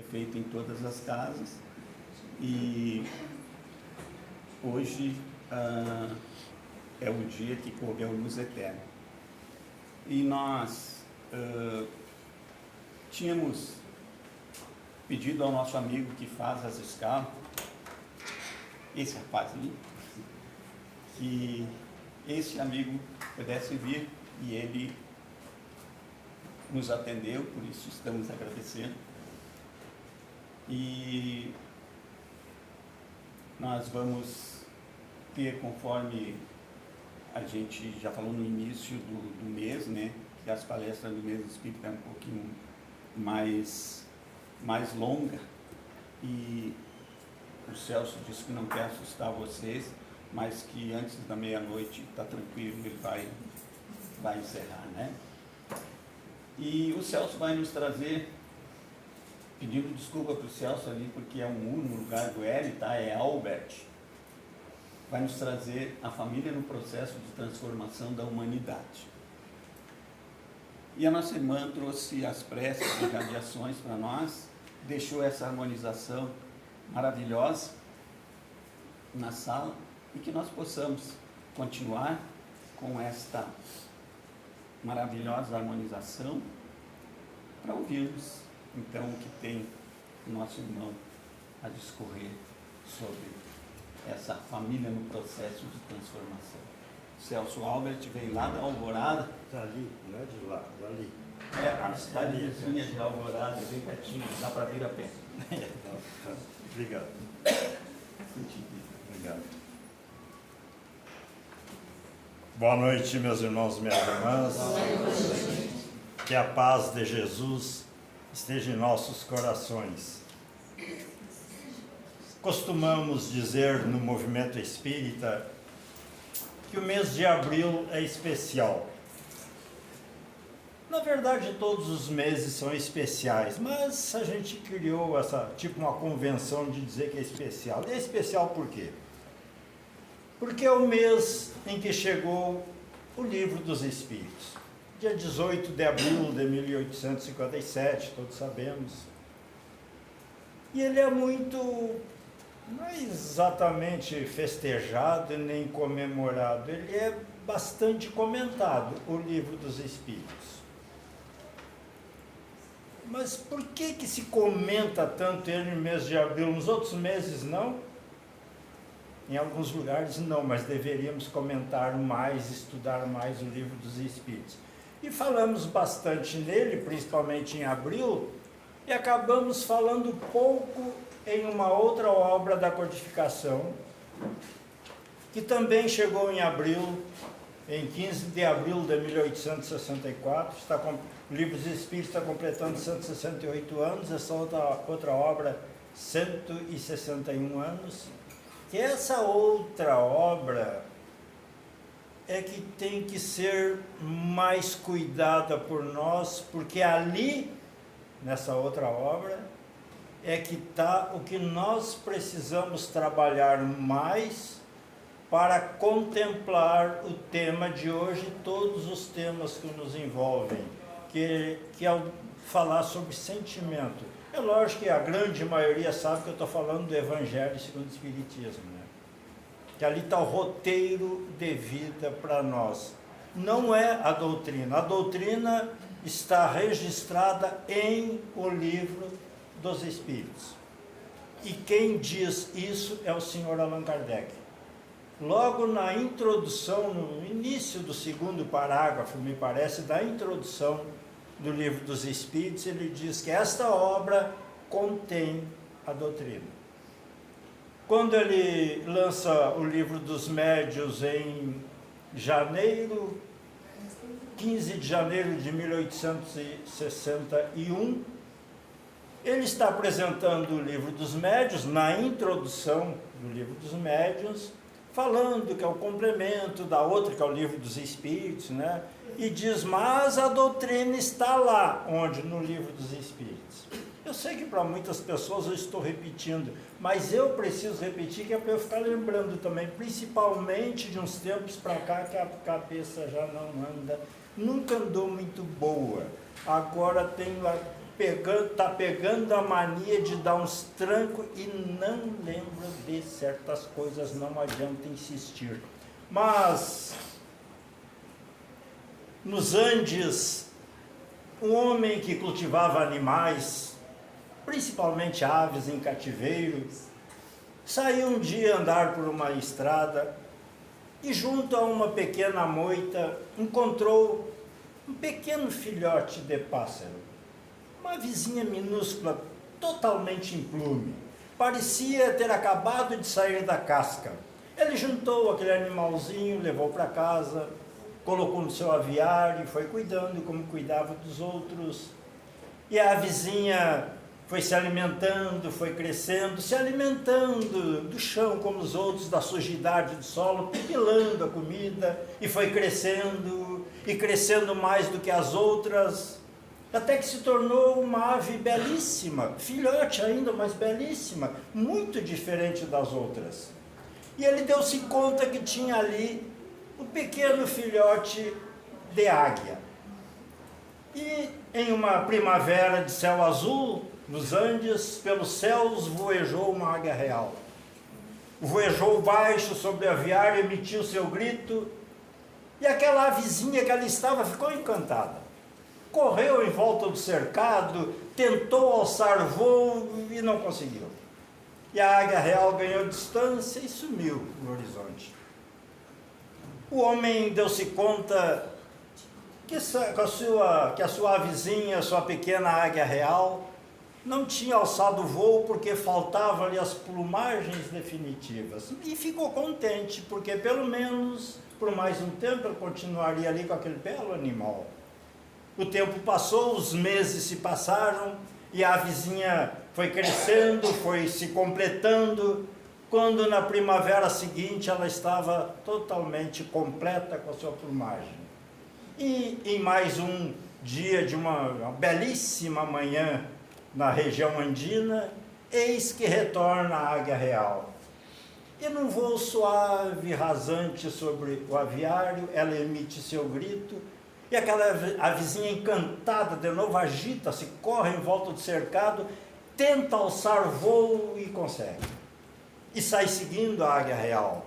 feito em todas as casas, e hoje é o dia que correu luz eterna. E nós tínhamos pedido ao nosso amigo que faz as escalas, esse rapazinho, que esse amigo pudesse vir, e ele nos atendeu, por isso estamos agradecendo. E nós vamos ter, conforme a gente já falou no início do mês, né, que as palestras do mês espírita é um pouquinho mais longa, e o Celso disse que não quer assustar vocês, mas que antes da meia-noite está tranquilo, ele vai encerrar, né? E o Celso vai nos trazer, pedindo desculpa para o Celso ali, porque é um U no lugar do L, tá? É Albert. Vai nos trazer a família no processo de transformação da humanidade. E a nossa irmã trouxe as preces e radiações para nós, deixou essa harmonização maravilhosa na sala, e que nós possamos continuar com esta maravilhosa harmonização para ouvirmos então o que tem o nosso irmão a discorrer sobre essa família no processo de transformação. Celso Albert vem lá da Alvorada. Está ali, não é de lá, dali. É, a cidade vizinha de Alvorada, bem pertinho, dá para vir a pé. Obrigado. Obrigado. Boa noite, meus irmãos e minhas irmãs. Que a paz de Jesus esteja em nossos corações. Costumamos dizer no movimento espírita que o mês de abril é especial. Na verdade, todos os meses são especiais, mas a gente criou uma convenção de dizer que é especial. E é especial por quê? Porque é o mês em que chegou o Livro dos Espíritos. Dia 18 de abril de 1857, todos sabemos. E ele é muito, não é exatamente festejado nem comemorado, ele é bastante comentado, o Livro dos Espíritos. Mas por que se comenta tanto ele no mês de abril? Nos outros meses não? Em alguns lugares não, mas deveríamos comentar mais, estudar mais o Livro dos Espíritos. E falamos bastante nele, principalmente em abril, e acabamos falando pouco em uma outra obra da codificação, que também chegou em abril, em 15 de abril de 1864, o Livro dos Espíritos está completando 168 anos, essa outra obra, 161 anos, que essa outra obra é que tem que ser mais cuidada por nós, porque ali, nessa outra obra, é que está o que nós precisamos trabalhar mais para contemplar o tema de hoje, todos os temas que nos envolvem, que é falar sobre sentimento. É lógico que a grande maioria sabe que eu estou falando do Evangelho segundo o Espiritismo, né? Que ali está o roteiro de vida para nós. Não é a doutrina está registrada em o Livro dos Espíritos. E quem diz isso é o senhor Allan Kardec. Logo na introdução, no início do segundo parágrafo, me parece, da introdução do Livro dos Espíritos, ele diz que esta obra contém a doutrina. Quando ele lança o Livro dos Médiuns em janeiro, 15 de janeiro de 1861, ele está apresentando o Livro dos Médiuns, na introdução do Livro dos Médiuns, falando que é o complemento da outra, que é o Livro dos Espíritos, né? E diz, mas a doutrina está lá, onde? No Livro dos Espíritos. Eu sei que para muitas pessoas eu estou repetindo, mas eu preciso repetir, que é para eu ficar lembrando também, principalmente de uns tempos para cá, que a cabeça já não anda, nunca andou muito boa. Agora tem lá tá pegando a mania de dar uns trancos e não lembra de certas coisas, não adianta insistir. Mas, nos Andes, um homem que cultivava animais, principalmente aves em cativeiro, saiu um dia andar por uma estrada e junto a uma pequena moita encontrou um pequeno filhote de pássaro, uma avizinha minúscula, totalmente em plume. Parecia ter acabado de sair da casca. Ele juntou aquele animalzinho, levou para casa, colocou no seu aviário e foi cuidando como cuidava dos outros. E a avezinha foi se alimentando, foi crescendo, se alimentando do chão como os outros, da sujidade do solo, pipilando a comida, e foi crescendo, e crescendo mais do que as outras, até que se tornou uma ave belíssima, filhote ainda, mas belíssima, muito diferente das outras. E ele deu-se conta que tinha ali um pequeno filhote de águia. E em uma primavera de céu azul, nos Andes, pelos céus voejou uma águia real. Voejou baixo sobre o aviário, emitiu seu grito, e aquela avezinha que ali estava ficou encantada. Correu em volta do cercado, tentou alçar voo e não conseguiu. E a águia real ganhou distância e sumiu no horizonte. O homem deu-se conta que a sua avezinha, a sua pequena águia real, não tinha alçado voo porque faltavam-lhe as plumagens definitivas. E ficou contente, porque pelo menos por mais um tempo ele continuaria ali com aquele belo animal. O tempo passou, os meses se passaram, e a avezinha foi crescendo, foi se completando, quando na primavera seguinte ela estava totalmente completa com a sua plumagem. E em mais um dia de uma belíssima manhã na região andina, eis que retorna a águia real. E num voo suave, rasante sobre o aviário, ela emite seu grito, e aquela avezinha encantada de novo agita-se, corre em volta do cercado, tenta alçar voo e consegue. E sai seguindo a águia real.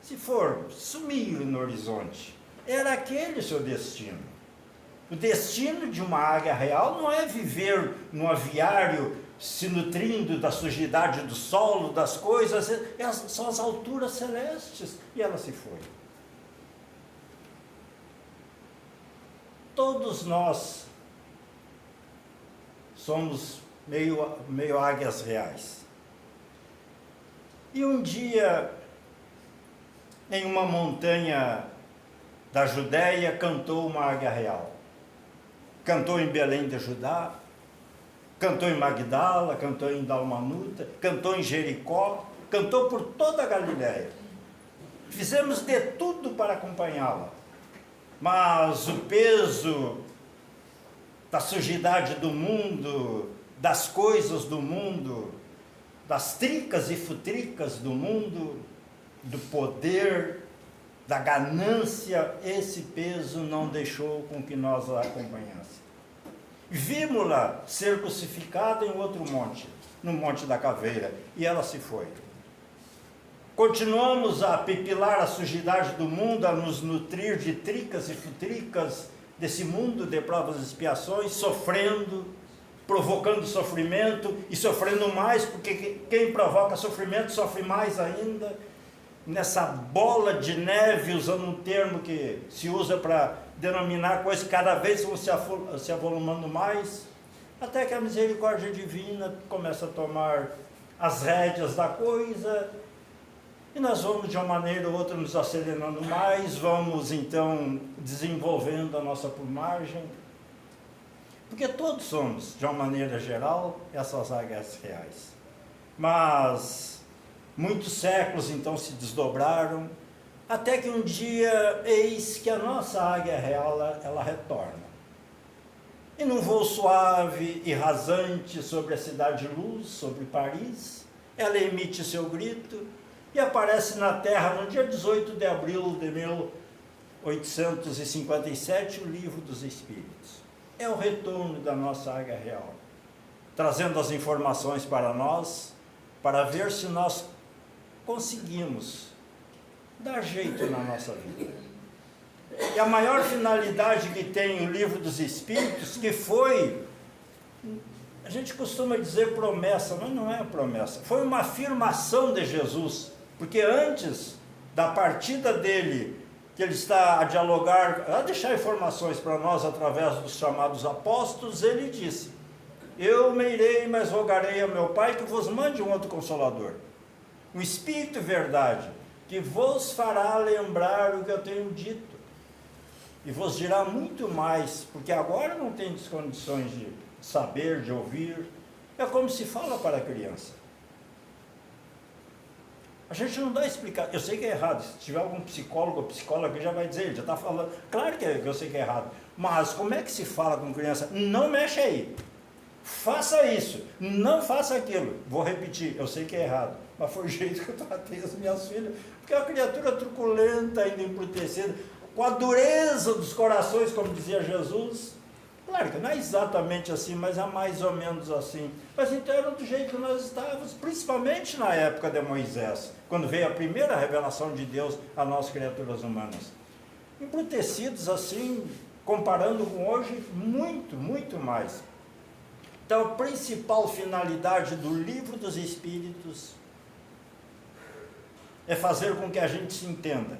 Se for, sumiu no horizonte. Era aquele o seu destino. O destino de uma águia real não é viver no aviário se nutrindo da sujidade do solo, das coisas, são as alturas celestes. E ela se foi. Todos nós somos meio águias reais. E um dia, em uma montanha da Judéia, cantou uma águia real. Cantou em Belém de Judá, cantou em Magdala, cantou em Dalmanuta, cantou em Jericó, cantou por toda a Galiléia. Fizemos de tudo para acompanhá-la, mas o peso da sujidade do mundo, das coisas do mundo, das tricas e futricas do mundo, do poder, da ganância, esse peso não deixou com que nós a acompanhássemos. Vimos-la ser crucificada em outro monte, no Monte da Caveira, e ela se foi. Continuamos a pipilar a sujidade do mundo, a nos nutrir de tricas e futricas desse mundo de provas e expiações, sofrendo, provocando sofrimento e sofrendo mais, porque quem provoca sofrimento sofre mais ainda. Nessa bola de neve, usando um termo que se usa para denominar coisas que cada vez vão se avolumando mais, até que a misericórdia divina começa a tomar as rédeas da coisa, e nós vamos de uma maneira ou outra nos acelerando mais, vamos então desenvolvendo a nossa plumagem, porque todos somos, de uma maneira geral, essas águias reais. Mas muitos séculos então se desdobraram, até que um dia, eis que a nossa águia real, ela retorna. E num voo suave e rasante sobre a cidade de luz, sobre Paris, ela emite seu grito e aparece na Terra no dia 18 de abril de 1857, o Livro dos Espíritos. é o retorno da nossa águia real, trazendo as informações para nós, para ver se nós conseguimos dar jeito na nossa vida. E a maior finalidade que tem o Livro dos Espíritos, que foi, a gente costuma dizer promessa, mas não é promessa, foi uma afirmação de Jesus, porque antes da partida dele, que ele está a dialogar, a deixar informações para nós através dos chamados apóstolos, ele disse: eu me irei, mas rogarei ao meu Pai que vos mande um outro Consolador, o Espírito Verdade, que vos fará lembrar o que eu tenho dito, e vos dirá muito mais, porque agora não tendes condições de saber, de ouvir. É como se fala para a criança. A gente não dá explicação. Eu sei que é errado. Se tiver algum psicólogo ou psicóloga que já vai dizer, ele já está falando. Claro que eu sei que é errado. Mas como é que se fala com criança? Não mexe aí. Faça isso. Não faça aquilo. Vou repetir. Eu sei que é errado. Mas foi o jeito que eu tratei as minhas filhas. Porque é uma criatura truculenta, ainda embrutecida, com a dureza dos corações, como dizia Jesus. Claro que não é exatamente assim, mas é mais ou menos assim. Mas então era do jeito que nós estávamos, principalmente na época de Moisés, quando veio a primeira revelação de Deus a nós, criaturas humanas. Embrutecidos assim, comparando com hoje, muito, muito mais. Então, a principal finalidade do Livro dos Espíritos é fazer com que a gente se entenda.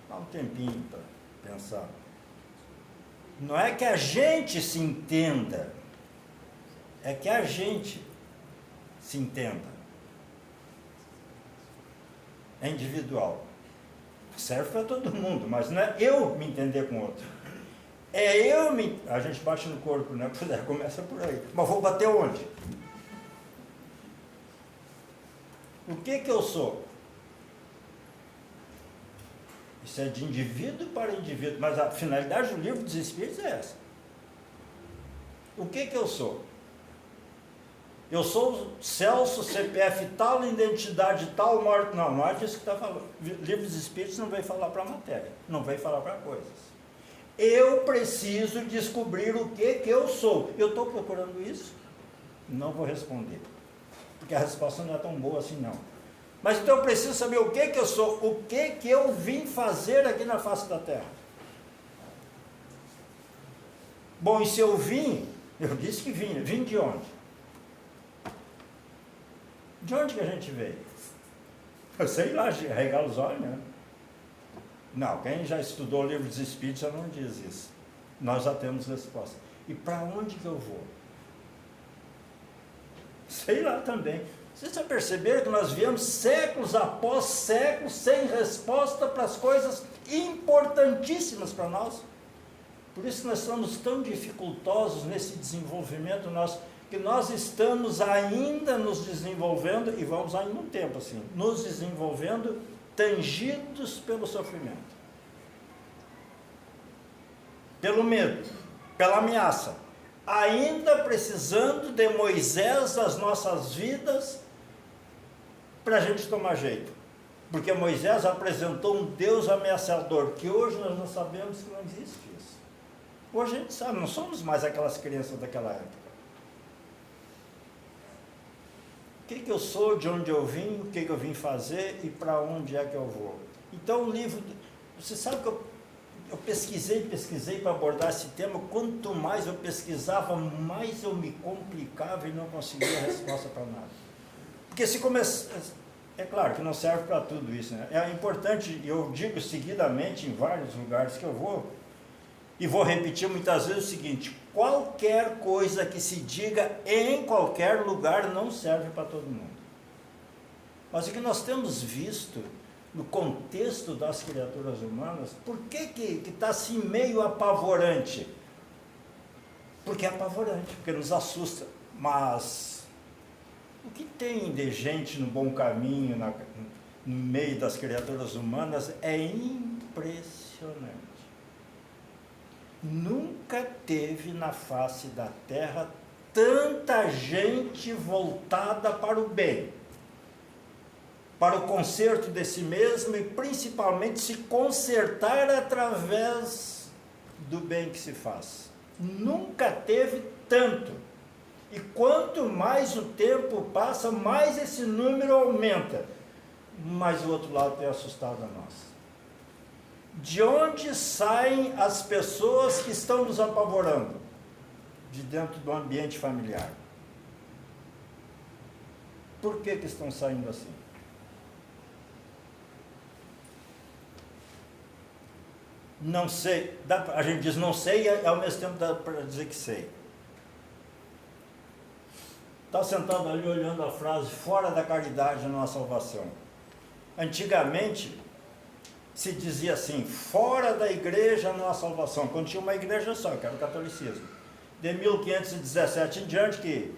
Dá um tempinho para pensar. Não é que a gente se entenda, é que a gente se entenda. É individual. Serve para todo mundo, mas não é eu me entender com o outro. É eu me... A gente bate no corpo, né? Começa por aí. Mas vou bater onde? O que eu sou? Isso é de indivíduo para indivíduo, mas a finalidade do Livro dos Espíritos é essa. O que eu sou? Eu sou Celso, CPF tal, identidade tal, morte. Não é disso que está falando. O Livro dos Espíritos não veio falar para a matéria, não veio falar para coisas. Eu preciso descobrir o que eu sou. Eu estou procurando isso? Não vou responder, porque a resposta não é tão boa assim não. Mas então eu preciso saber o que eu sou, o que eu vim fazer aqui na face da Terra. Bom, e se eu vim, eu disse que vim de onde? De onde que a gente veio? Eu sei lá, regala os olhos, né? Não, quem já estudou o Livro dos Espíritos já não diz isso. Nós já temos resposta. E para onde que eu vou? Sei lá também. Vocês já perceberam que nós viemos séculos após séculos sem resposta para as coisas importantíssimas para nós? Por isso nós estamos tão dificultosos nesse desenvolvimento nosso, que nós estamos ainda nos desenvolvendo, e vamos ainda um tempo assim, nos desenvolvendo, tangidos pelo sofrimento, pelo medo, pela ameaça, ainda precisando de Moisés das nossas vidas, para a gente tomar jeito, porque Moisés apresentou um Deus ameaçador, que hoje nós não sabemos que não existe isso. Hoje a gente sabe, não somos mais aquelas crianças daquela época. O que eu sou, de onde eu vim, o que eu vim fazer e para onde é que eu vou. Então o livro, você sabe que eu pesquisei para abordar esse tema. Quanto mais eu pesquisava, mais eu me complicava e não conseguia resposta para nada. Porque se começar, é claro que não serve para tudo isso, né? É importante, eu digo seguidamente em vários lugares que eu vou, e vou repetir muitas vezes o seguinte: qualquer coisa que se diga em qualquer lugar não serve para todo mundo. Mas o que nós temos visto no contexto das criaturas humanas, por que está assim meio apavorante? Porque é apavorante, porque nos assusta. Mas o que tem de gente no bom caminho, no meio das criaturas humanas, é impressionante. Nunca teve na face da Terra tanta gente voltada para o bem, para o conserto de si mesmo e principalmente se consertar através do bem que se faz. Nunca teve tanto. E quanto mais o tempo passa, mais esse número aumenta. Mas o outro lado tem assustado a nós. De onde saem as pessoas que estão nos apavorando? De dentro do ambiente familiar. Por que estão saindo assim? Não sei. A gente diz não sei e ao mesmo tempo dá para dizer que sei. Está sentado ali olhando a frase, fora da caridade não há salvação. Antigamente, se dizia assim, fora da igreja não há salvação, quando tinha uma igreja só, que era o catolicismo. De 1517 em diante, que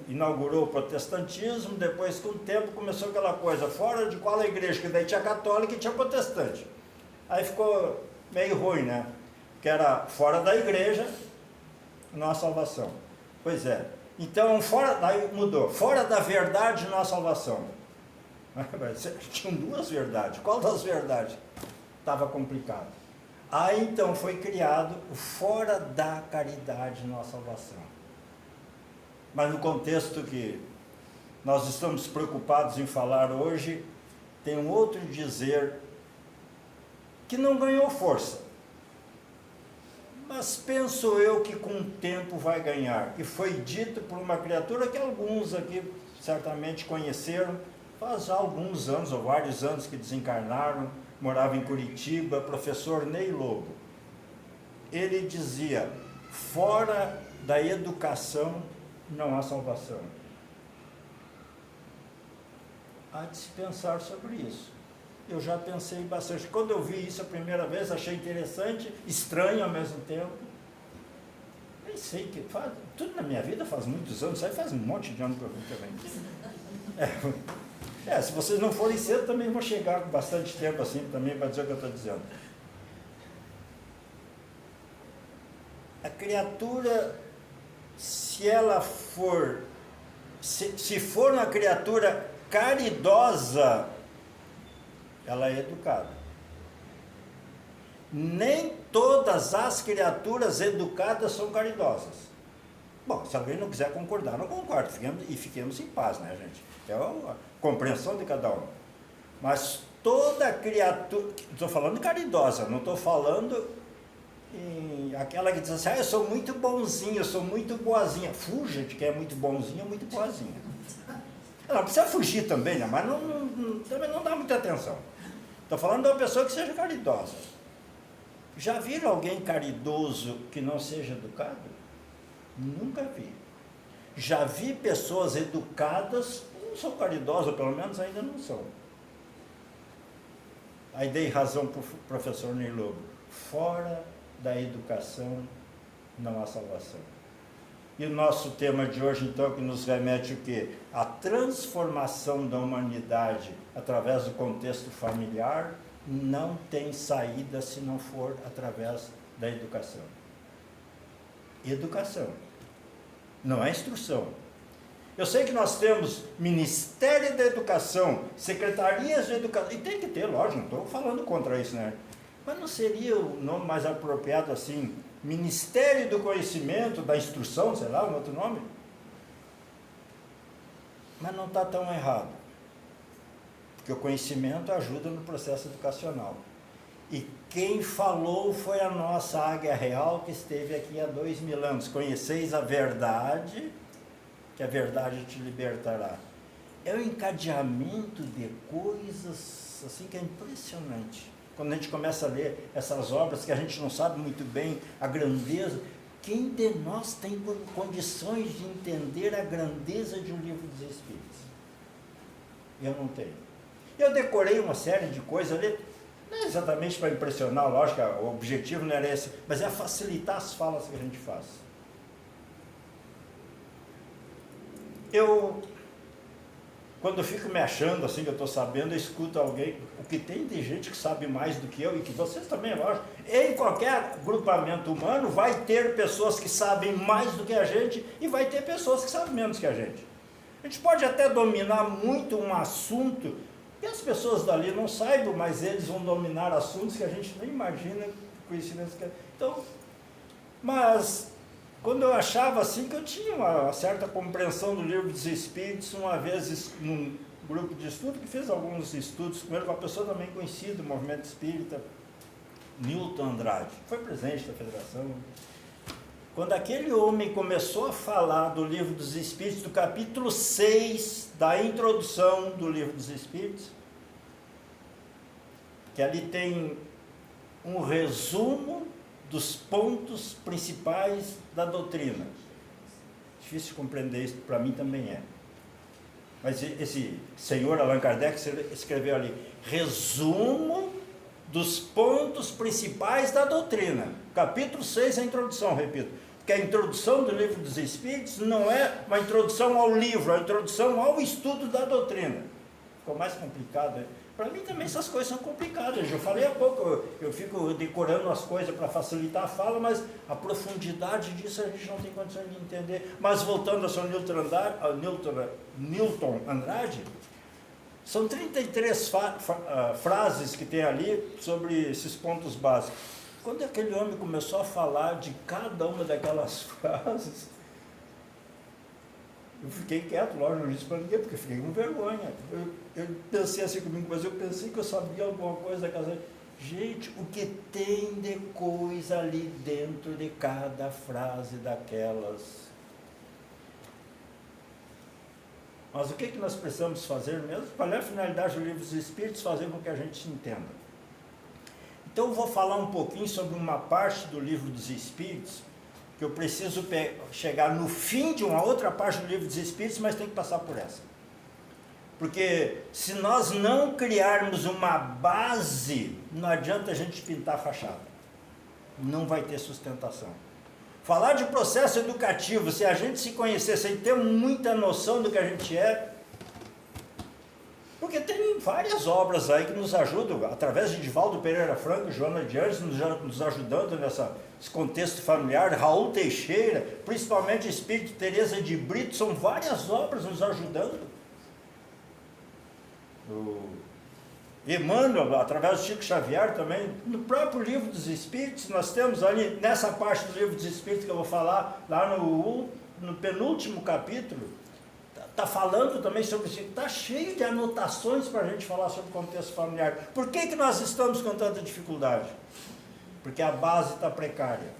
inaugurou o protestantismo, depois com o tempo começou aquela coisa, fora de qual a igreja, que daí tinha católica e tinha protestante. Aí ficou meio ruim, né? Que era fora da igreja não há salvação. Pois é. Então, daí mudou, fora da verdade não há salvação. Tinham duas verdades, qual das verdades? Estava complicado. Aí então foi criado o fora da caridade não há salvação. Mas no contexto que nós estamos preocupados em falar hoje, tem um outro dizer que não ganhou força. Mas penso eu que com o tempo vai ganhar. E foi dito por uma criatura que alguns aqui certamente conheceram, faz já alguns anos, ou vários anos que desencarnaram, morava em Curitiba, professor Ney Lobo. Ele dizia, fora da educação não há salvação. Há de se pensar sobre isso. Eu já pensei bastante. Quando eu vi isso a primeira vez, achei interessante, estranho ao mesmo tempo. Nem sei que faz. Tudo na minha vida faz muitos anos, isso aí faz um monte de anos que eu vi também. Se vocês não forem cedo, também vou chegar com bastante tempo assim, também para dizer o que eu estou dizendo. A criatura, se ela for, se for uma criatura caridosa, ela é educada. Nem todas as criaturas educadas são caridosas. Bom, se alguém não quiser concordar, não concordo, fiquemos em paz, né, gente? É a compreensão de cada um. Mas toda criatura, estou falando caridosa, não estou falando em aquela que diz assim, eu sou muito bonzinho, eu sou muito boazinha. Fuja de quem é muito bonzinho ou muito boazinha. Não precisa fugir também, né? Mas também não dá muita atenção. Estou falando de uma pessoa que seja caridosa. Já viram alguém caridoso que não seja educado? Nunca vi. Já vi pessoas educadas, não são caridosas, pelo menos ainda não são. Aí dei razão para o professor Ney Lobo. Fora da educação não há salvação. E o nosso tema de hoje, então, que nos remete o quê? A transformação da humanidade através do contexto familiar não tem saída se não for através da educação. Educação. Não é instrução. Eu sei que nós temos Ministério da Educação, Secretarias de Educação, e tem que ter, lógico, não estou falando contra isso, né? Mas não seria o nome mais apropriado assim, Ministério do Conhecimento, da Instrução, sei lá, um outro nome? Mas não está tão errado. Porque o conhecimento ajuda no processo educacional. E quem falou foi a nossa Águia Real, que esteve aqui há 2000 anos. Conheceis a verdade, que a verdade te libertará. É um encadeamento de coisas assim que é impressionante. Quando a gente começa a ler essas obras que a gente não sabe muito bem a grandeza, quem de nós tem condições de entender a grandeza de um livro dos Espíritos? Eu não tenho. Eu decorei uma série de coisas ali, não é exatamente para impressionar, lógico, o objetivo não era esse, mas é facilitar as falas que a gente faz. Quando eu fico me achando assim, que eu estou sabendo, eu escuto alguém, o que tem de gente que sabe mais do que eu, e que vocês também, lógico, em qualquer agrupamento humano vai ter pessoas que sabem mais do que a gente, e vai ter pessoas que sabem menos que a gente. A gente pode até dominar muito um assunto, e as pessoas dali não saibam, mas eles vão dominar assuntos que a gente nem imagina, conhecimentos que... Então, mas quando eu achava assim que eu tinha uma certa compreensão do Livro dos Espíritos, uma vez num grupo de estudo, que fiz alguns estudos com ele, com uma pessoa também conhecida do movimento espírita, Newton Andrade, foi presidente da federação. Quando aquele homem começou a falar do Livro dos Espíritos, do capítulo 6, da introdução do Livro dos Espíritos, que ali tem um resumo dos pontos principais da doutrina. Difícil de compreender isso, para mim também é. Mas esse senhor Allan Kardec escreveu ali, resumo dos pontos principais da doutrina. Capítulo 6 é a introdução, repito. Porque a introdução do Livro dos Espíritos não é uma introdução ao livro, é uma introdução ao estudo da doutrina. Ficou mais complicado, né? Para mim também essas coisas são complicadas. Eu falei há pouco, eu fico decorando as coisas para facilitar a fala, mas a profundidade disso a gente não tem condições de entender. Mas voltando ao Sr. Newton Andrade, são 33 frases que tem ali sobre esses pontos básicos. Quando aquele homem começou a falar de cada uma daquelas frases, eu fiquei quieto, lógico, não disse para ninguém, porque eu fiquei com vergonha. Eu pensei assim comigo, mas eu pensei que eu sabia alguma coisa daquelas. Gente, o que tem de coisa ali dentro de cada frase daquelas? Mas o que nós precisamos fazer mesmo? Qual é a finalidade do Livro dos Espíritos? Fazer com que a gente se entenda. Então eu vou falar um pouquinho sobre uma parte do Livro dos Espíritos, que eu preciso chegar no fim de uma outra parte do Livro dos Espíritos, mas tem que passar por essa. Porque se nós não criarmos uma base, não adianta a gente pintar a fachada. Não vai ter sustentação. Falar de processo educativo, se a gente se conhecer sem ter muita noção do que a gente é, porque tem várias obras aí que nos ajudam, através de Divaldo Pereira Franco, Joana de Anjos, nos ajudando nesse contexto familiar, Raul Teixeira, principalmente Espírito Teresa de Brito, são várias obras nos ajudando. O Emmanuel, através do Chico Xavier também, no próprio Livro dos Espíritos, nós temos ali, nessa parte do Livro dos Espíritos que eu vou falar, lá no penúltimo capítulo, está falando também sobre isso, está cheio de anotações para a gente falar sobre o contexto familiar. Por que nós estamos com tanta dificuldade? Porque a base está precária.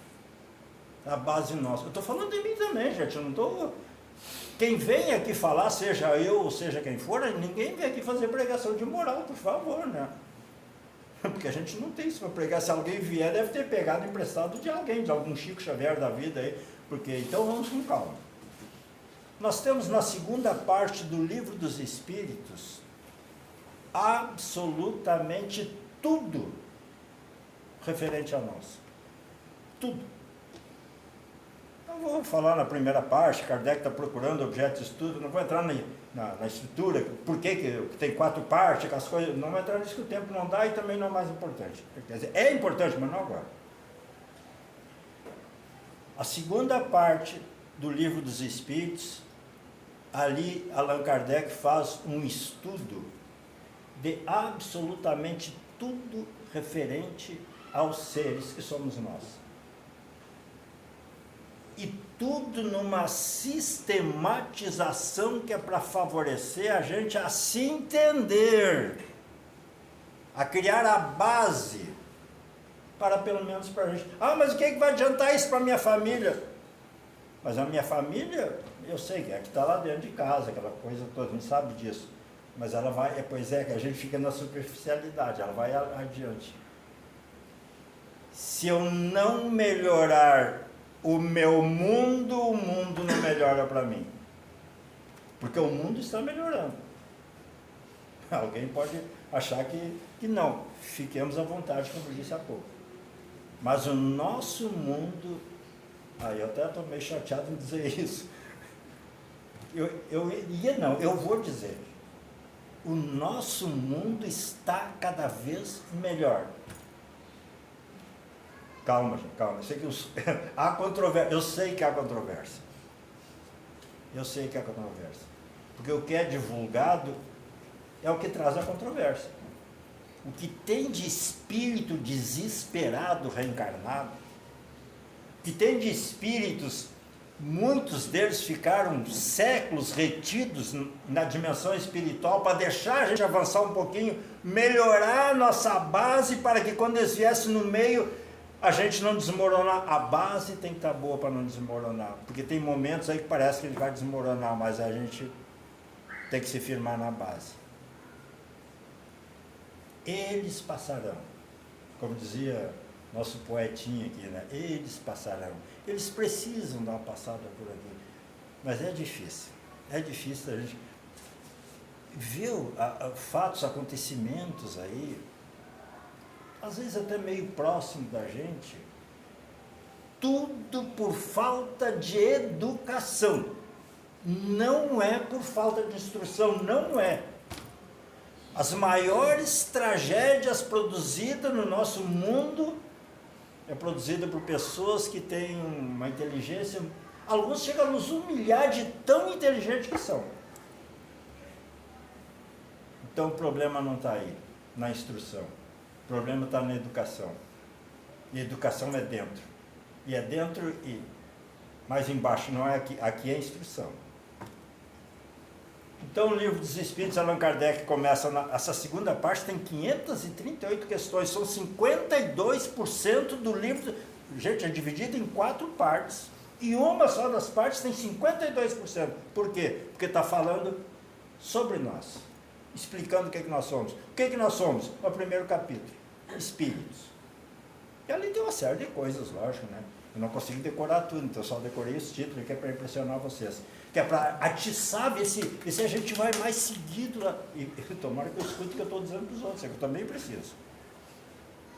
A base nossa. Eu estou falando de mim também, gente, eu não estou... Quem vem aqui falar, seja eu ou seja quem for, ninguém vem aqui fazer pregação de moral, por favor, né? Porque a gente não tem isso para pregar. Se alguém vier, deve ter pegado emprestado de alguém, de algum Chico Xavier da vida aí. Porque, então vamos com calma. Nós temos na segunda parte do Livro dos Espíritos absolutamente tudo referente a nós. Tudo. Não vou falar na primeira parte, Kardec está procurando objeto de estudo, não vou entrar na estrutura, por que tem 4 partes, as coisas, não vou entrar nisso que o tempo não dá e também não é mais importante. Quer dizer, é importante, mas não agora. A segunda parte do Livro dos Espíritos, ali Allan Kardec faz um estudo de absolutamente tudo referente aos seres que somos nós. E tudo numa sistematização que é para favorecer a gente a se entender, a criar a base, para pelo menos para a gente. Ah, mas o que vai adiantar isso para a minha família? Mas a minha família, eu sei que é que está lá dentro de casa, aquela coisa toda, a gente sabe disso. Mas ela vai, pois é, que a gente fica na superficialidade, ela vai adiante. Se eu não melhorar o meu mundo, o mundo não melhora para mim. Porque o mundo está melhorando. Alguém pode achar que não. Fiquemos à vontade, como eu disse há pouco. Mas o nosso mundo... Aí eu até estou meio chateado em dizer isso. Eu vou dizer. O nosso mundo está cada vez melhor. Calma, gente, calma. Há controvérsia. Eu sei que há controvérsia. Porque o que é divulgado é o que traz a controvérsia. O que tem de espírito desesperado reencarnado, que tem de espíritos, muitos deles ficaram séculos retidos na dimensão espiritual para deixar a gente avançar um pouquinho, melhorar a nossa base para que quando eles viessem no meio, a gente não desmoronar. A base tem que estar boa para não desmoronar, porque tem momentos aí que parece que ele vai desmoronar, mas a gente tem que se firmar na base. Eles passarão, como dizia nosso poetinha aqui, né? Eles passarão. Eles precisam dar uma passada por aqui. Mas é difícil a gente ver fatos, acontecimentos aí, às vezes até meio próximo da gente, tudo por falta de educação. Não é por falta de instrução, não é. As maiores tragédias produzidas no nosso mundo é produzida por pessoas que têm uma inteligência. Alguns chegam a nos humilhar de tão inteligentes que são. Então o problema não está aí, na instrução. O problema está na educação. E a educação é dentro. E é dentro e mais embaixo, não é aqui. Aqui é a instrução. Então, o Livro dos Espíritos, Allan Kardec começa, essa segunda parte tem 538 questões, são 52% do livro. Gente, é dividido em 4 partes, e uma só das partes tem 52%. Por quê? Porque está falando sobre nós, explicando o que é que nós somos. O que é que nós somos? No primeiro capítulo, espíritos. E ali tem uma série de coisas, lógico, né? Eu não consigo decorar tudo, então eu só decorei os títulos, que é para impressionar vocês. Que é para atiçar, ver se a gente vai mais seguido lá. E tomara que eu escute o que eu estou dizendo para os outros, é que eu também preciso.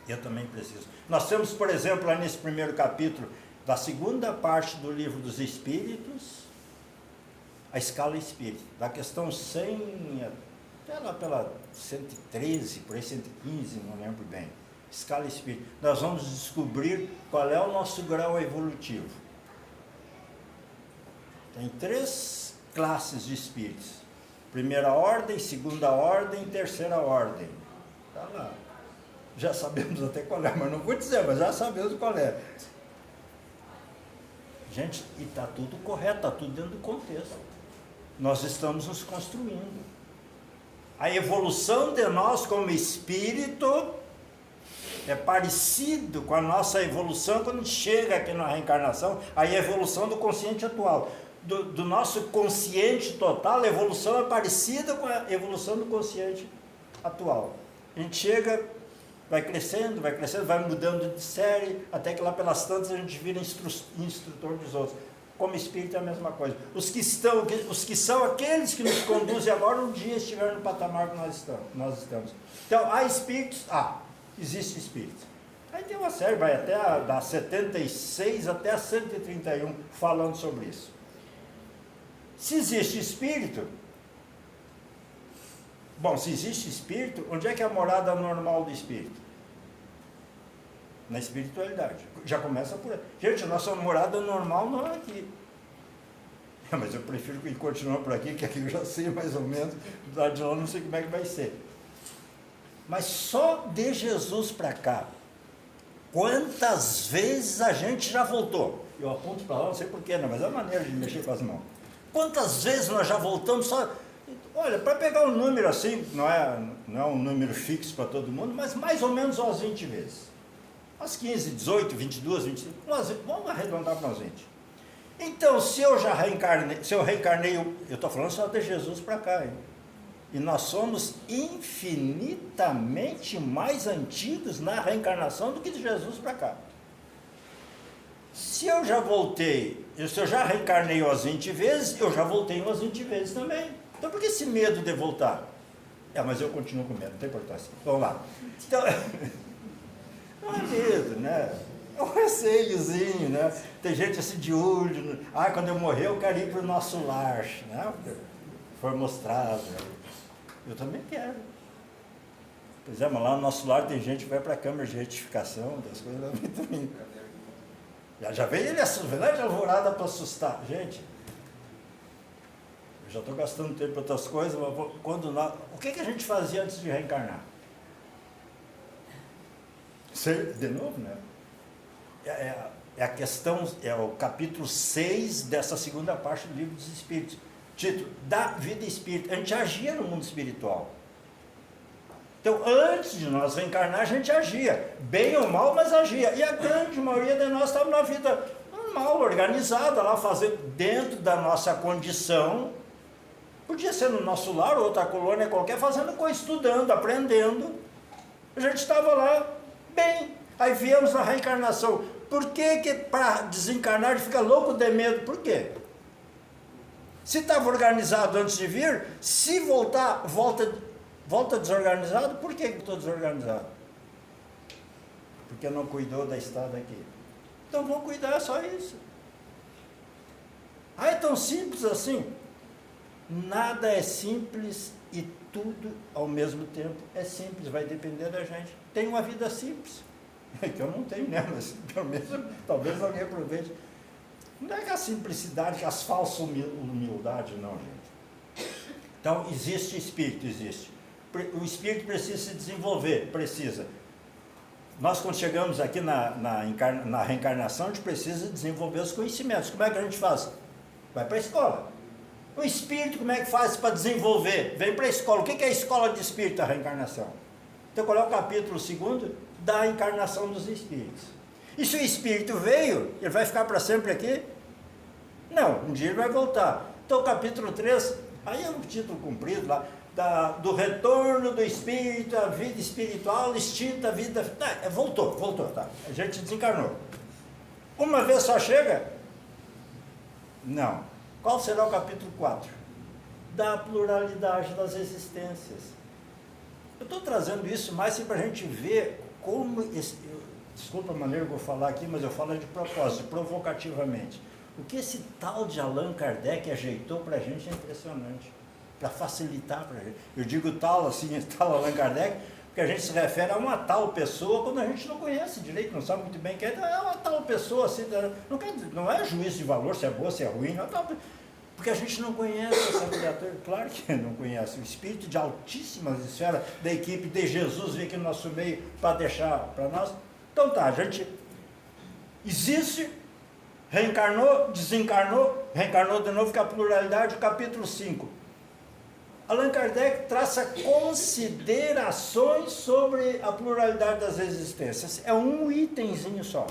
Eu também preciso. Nós temos, por exemplo, lá nesse primeiro capítulo, da segunda parte do Livro dos Espíritos, a escala espírita, da questão 100, até lá pela 113, por aí 115, não lembro bem. Escala espírita. Nós vamos descobrir qual é o nosso grau evolutivo. Tem 3 classes de espíritos. Primeira ordem, segunda ordem, terceira ordem. Está lá. Já sabemos até qual é, mas não vou dizer, mas já sabemos qual é. Gente, e está tudo correto, está tudo dentro do contexto. Nós estamos nos construindo. A evolução de nós como espírito é parecido com a nossa evolução quando chega aqui na reencarnação, aí a evolução do consciente atual. Do nosso consciente total, a evolução é parecida com a evolução do consciente atual. A gente chega, vai crescendo, vai mudando de série, até que lá pelas tantas a gente vira instrutor dos outros. Como espírito é a mesma coisa. Os que são aqueles que nos conduzem agora, um dia estiveram no patamar que nós estamos. Então, há espíritos? Existe espírito. Aí tem uma série, vai até da 76 até a 131, falando sobre isso. Se existe espírito, se existe espírito, onde é que é a morada normal do espírito? Na espiritualidade. Já começa por aí. Gente, a nossa morada normal não é aqui. Mas eu prefiro que continue por aqui, que aqui eu já sei mais ou menos, do lado de lá não sei como é que vai ser. Mas só de Jesus para cá, quantas vezes a gente já voltou? Eu aponto para lá, não sei porquê, mas é a maneira de mexer com as mãos. Quantas vezes nós já voltamos só... Olha, para pegar um número assim, não é um número fixo para todo mundo, mas mais ou menos umas 20 vezes. Umas 15, 18, 22, 25, vamos arredondar para umas 20. Então, se eu reencarnei, eu estou falando só de Jesus para cá, hein? E nós somos infinitamente mais antigos na reencarnação do que de Jesus para cá. Se eu já voltei, se eu já reencarnei umas 20 vezes, eu já voltei umas 20 vezes também. Então por que esse medo de voltar? Mas eu continuo com medo, não tem importância. Vamos lá. Então, não é medo, né? É um receiozinho, né? Tem gente assim de olho, quando eu morrer eu quero ir para o nosso lar, né? Foi mostrado. Eu também quero. Pois é, mas lá no nosso lar tem gente que vai para a câmara de retificação, das coisas lá também. Já veio ele de alvorada para assustar. Gente, eu já estou gastando tempo para outras coisas, mas o que a gente fazia antes de reencarnar? De novo, né? É a questão, é o capítulo 6 dessa segunda parte do Livro dos Espíritos. Título, da vida espírita. A gente agia no mundo espiritual. Então, antes de nós reencarnar, a gente agia. Bem ou mal, mas agia. E a grande maioria de nós estava na vida normal, organizada, lá, fazendo dentro da nossa condição. Podia ser no nosso lar, ou outra colônia qualquer, fazendo coisa, estudando, aprendendo. A gente estava lá, bem. Aí viemos na reencarnação. Por que para desencarnar a gente fica louco de medo? Por quê? Se estava organizado antes de vir, se voltar, volta desorganizado, por que estou desorganizado? Porque não cuidou da estrada aqui. Então vou cuidar, é só isso. Ah, é tão simples assim? Nada é simples e tudo ao mesmo tempo é simples, vai depender da gente. Tem uma vida simples, que eu não tenho, né? Mas pelo menos, talvez alguém aproveite. Não é que a simplicidade, que as falsas humildade, não, gente. Então, existe espírito, existe. O espírito precisa se desenvolver, precisa. Nós, quando chegamos aqui na reencarnação, a gente precisa desenvolver os conhecimentos. Como é que a gente faz? Vai para a escola. O espírito, como é que faz para desenvolver? Vem para a escola. O que é a escola de espírito, a reencarnação? Então, qual é o capítulo 2 da encarnação dos espíritos? E se o espírito veio, ele vai ficar para sempre aqui? Não, um dia ele vai voltar. Então, o capítulo 3, aí é um título comprido lá, do retorno do espírito, a vida espiritual, extinta, a vida... voltou, tá? A gente desencarnou. Uma vez só chega? Não. Qual será o capítulo 4? Da pluralidade das existências. Eu estou trazendo isso mais para a gente ver como... Desculpa a maneira que eu vou falar aqui, mas eu falo de propósito, provocativamente. O que esse tal de Allan Kardec ajeitou para a gente é impressionante. Para facilitar para a gente. Eu digo tal, assim, tal Allan Kardec, porque a gente se refere a uma tal pessoa quando a gente não conhece direito, não sabe muito bem quem é. É uma tal pessoa, assim, não é juízo de valor, se é boa, se é ruim, não é tal, porque a gente não conhece essa criatura. Claro que não conhece. O espírito de altíssimas esferas da equipe de Jesus veio aqui no nosso meio para deixar para nós. Então tá, a gente existe, reencarnou, desencarnou, reencarnou de novo, que é a pluralidade, capítulo 5. Allan Kardec traça considerações sobre a pluralidade das existências. É um itemzinho só.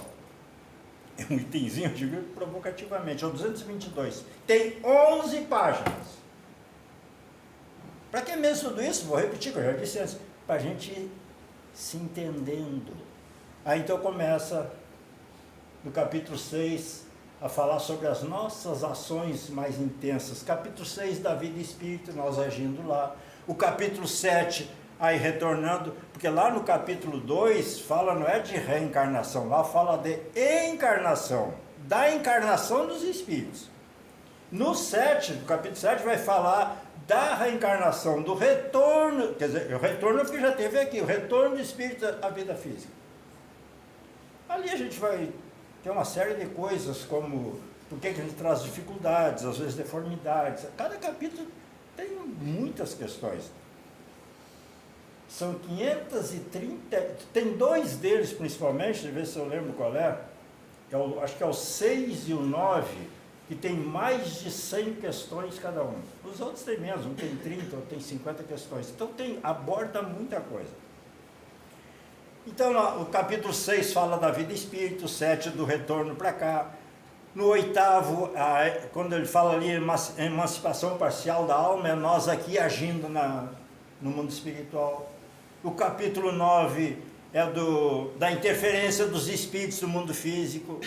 É um itemzinho, eu digo provocativamente, é o 222. Tem 11 páginas. Para que mesmo tudo isso? Vou repetir, que eu já disse antes. Para a gente ir se entendendo. Aí então começa, no capítulo 6, a falar sobre as nossas ações mais intensas. Capítulo 6 da vida espírita, nós agindo lá. O capítulo 7, aí retornando, porque lá no capítulo 2 fala, não é de reencarnação, lá fala de encarnação, da encarnação dos espíritos. No 7, no capítulo 7 vai falar da reencarnação, do retorno, quer dizer, o retorno que já teve aqui, o retorno do espírito à vida física. Ali a gente vai ter uma série de coisas, como por que a gente traz dificuldades, às vezes deformidades. Cada capítulo tem muitas questões. São 530, tem 2 deles principalmente, deixa eu ver se eu lembro qual é. Acho que é o 6 e o 9, que tem mais de 100 questões cada um. Os outros tem menos, um tem 30, outro tem 50 questões. Então aborda muita coisa. Então, o capítulo 6 fala da vida espírita, o 7 do retorno para cá. No 8º, quando ele fala ali emancipação parcial da alma, é nós aqui agindo no mundo espiritual. O capítulo 9 é da interferência dos espíritos no mundo físico,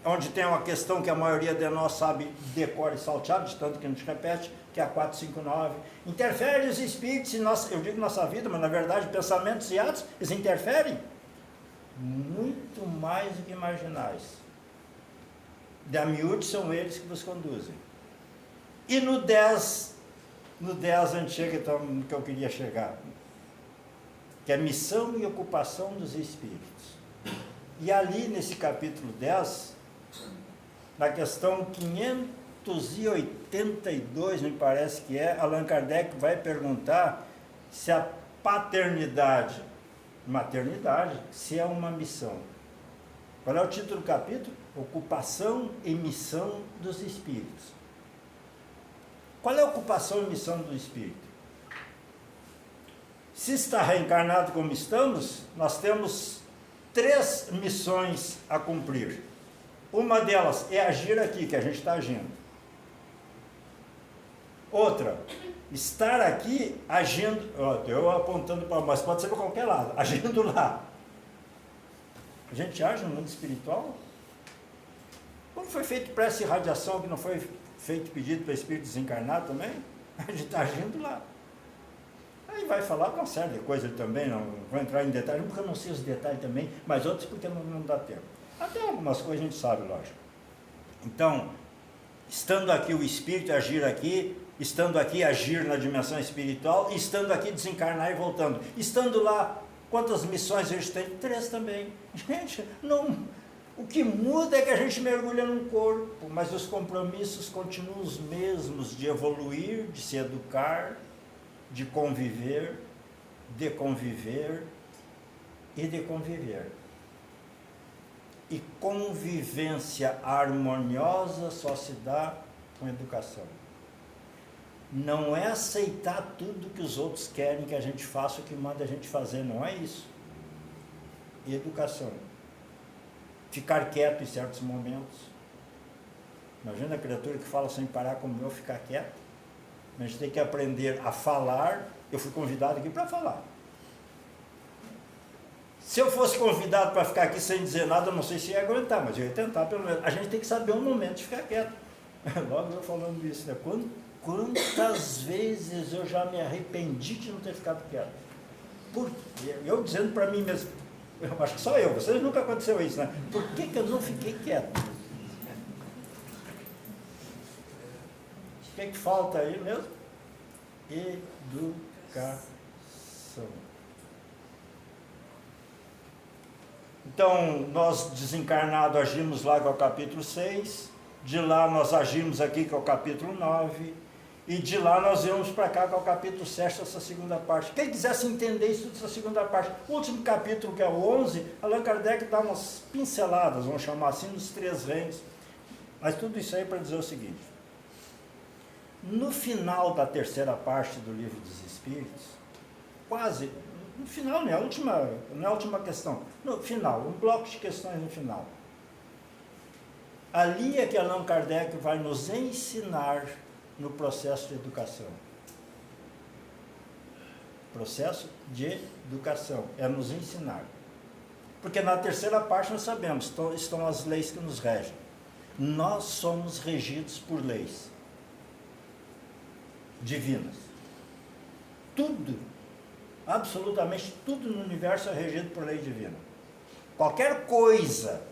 onde tem uma questão que a maioria de nós sabe de cor e salteado, de tanto que a gente repete, que é a 459. Interfere os espíritos em nossa, eu digo nossa vida, mas na verdade pensamentos e atos, eles interferem muito mais do que imaginais. Da miúde são eles que vos conduzem. E no 10 a gente chega então no que eu queria chegar, que é missão e ocupação dos espíritos. E ali nesse capítulo 10, na questão 582, me parece que é, Allan Kardec vai perguntar se a paternidade, maternidade, se é uma missão. Qual é o título do capítulo? Ocupação e missão dos espíritos. Qual é a ocupação e missão do espírito? Se está reencarnado como estamos, nós temos 3 missões a cumprir. Uma delas é agir aqui, que a gente está agindo. Outra, estar aqui agindo, eu apontando para, mas pode ser para qualquer lado, agindo lá. A gente age no mundo espiritual? Como foi feito prece e radiação, que não foi feito pedido para espírito desencarnado também? A gente está agindo lá. Aí vai falar com uma série de coisas também, não vou entrar em detalhes, porque eu não sei os detalhes também, mas outros porque não dá tempo. Até algumas coisas a gente sabe, lógico. Então, estando aqui o espírito agir aqui, estando aqui agir na dimensão espiritual, estando aqui desencarnar e voltando. Estando lá, quantas missões eles têm? 3 também. Gente, não... O que muda é que a gente mergulha num corpo, mas os compromissos continuam os mesmos, de evoluir, de se educar, de conviver, de conviver e de conviver. E convivência harmoniosa só se dá com educação. Não é aceitar tudo que os outros querem que a gente faça, o que manda a gente fazer, não é isso. Educação. Ficar quieto em certos momentos. Imagina a criatura que fala sem parar como eu, ficar quieto. A gente tem que aprender a falar. Eu fui convidado aqui para falar. Se eu fosse convidado para ficar aqui sem dizer nada, eu não sei se ia aguentar, mas eu ia tentar pelo menos. A gente tem que saber um momento de ficar quieto. Logo eu falando isso, né? Quantas vezes eu já me arrependi de não ter ficado quieto? Eu dizendo para mim mesmo, eu acho que só eu, vocês nunca aconteceu isso, né? Por que eu não fiquei quieto? O que falta aí mesmo? Educação. Então, nós desencarnados agimos lá, que é o capítulo 6, de lá nós agimos aqui, que é o capítulo 9, e de lá nós vamos para cá, que é o capítulo 7, essa segunda parte. Quem quisesse entender isso, essa segunda parte, o último capítulo, que é o 11, Allan Kardec dá umas pinceladas, vamos chamar assim, dos 3 reinos. Mas tudo isso aí para dizer o seguinte: no final da terceira parte do Livro dos Espíritos, quase, no final, não é a última questão, no final, um bloco de questões no final. Ali é que Allan Kardec vai nos ensinar no processo de educação. Processo de educação, é nos ensinar. Porque na terceira parte nós sabemos, estão as leis que nos regem. Nós somos regidos por leis divinas. Tudo, absolutamente tudo no universo é regido por lei divina. Qualquer coisa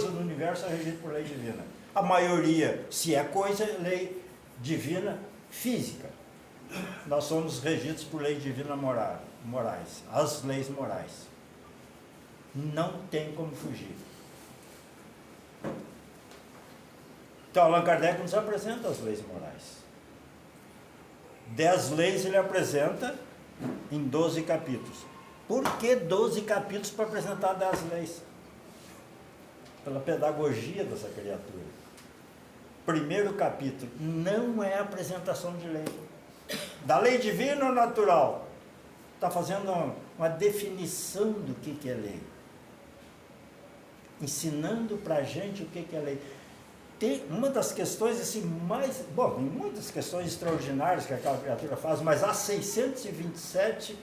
no universo é regido por lei divina. A maioria, se é coisa, é lei divina física. Nós somos regidos por lei divina morais, as leis morais. Não tem como fugir. Então, Allan Kardec nos apresenta as leis morais. 10 leis ele apresenta em 12 capítulos. Por que 12 capítulos para apresentar 10 leis? Pela pedagogia dessa criatura. Primeiro capítulo, não é apresentação de lei. Da lei divina ou natural? Está fazendo uma definição do que é lei. Ensinando para a gente o que é lei. Tem uma das questões assim mais... Bom, tem muitas questões extraordinárias que aquela criatura faz, mas a 627...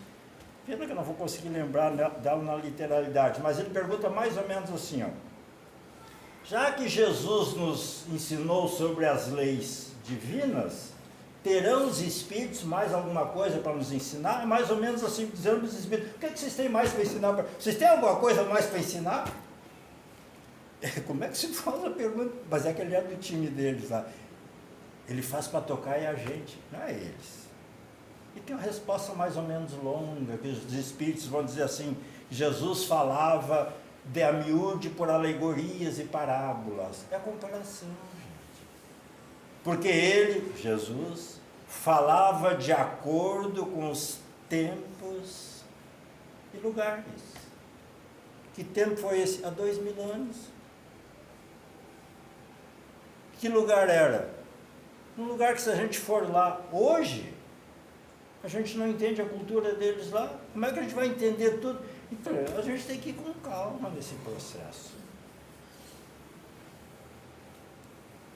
Pena que eu não vou conseguir lembrar dela na literalidade, mas ele pergunta mais ou menos assim, ó. Já que Jesus nos ensinou sobre as leis divinas, terão os espíritos mais alguma coisa para nos ensinar? É mais ou menos assim, dizendo para os espíritos, o que vocês têm mais para ensinar? Vocês têm alguma coisa mais para ensinar? Como é que se faz a pergunta? Mas é que ele é do time deles lá. Ele faz para tocar e a gente, não é eles. E tem uma resposta mais ou menos longa, que os espíritos vão dizer assim, Jesus falava de a miúde por alegorias e parábolas. É a comparação, gente. Porque ele, Jesus, falava de acordo com os tempos e lugares. Que tempo foi esse? Há 2000 anos. Que lugar era? Um lugar que, se a gente for lá hoje, a gente não entende a cultura deles lá. Como é que a gente vai entender tudo? Então, a gente tem que ir com calma nesse processo.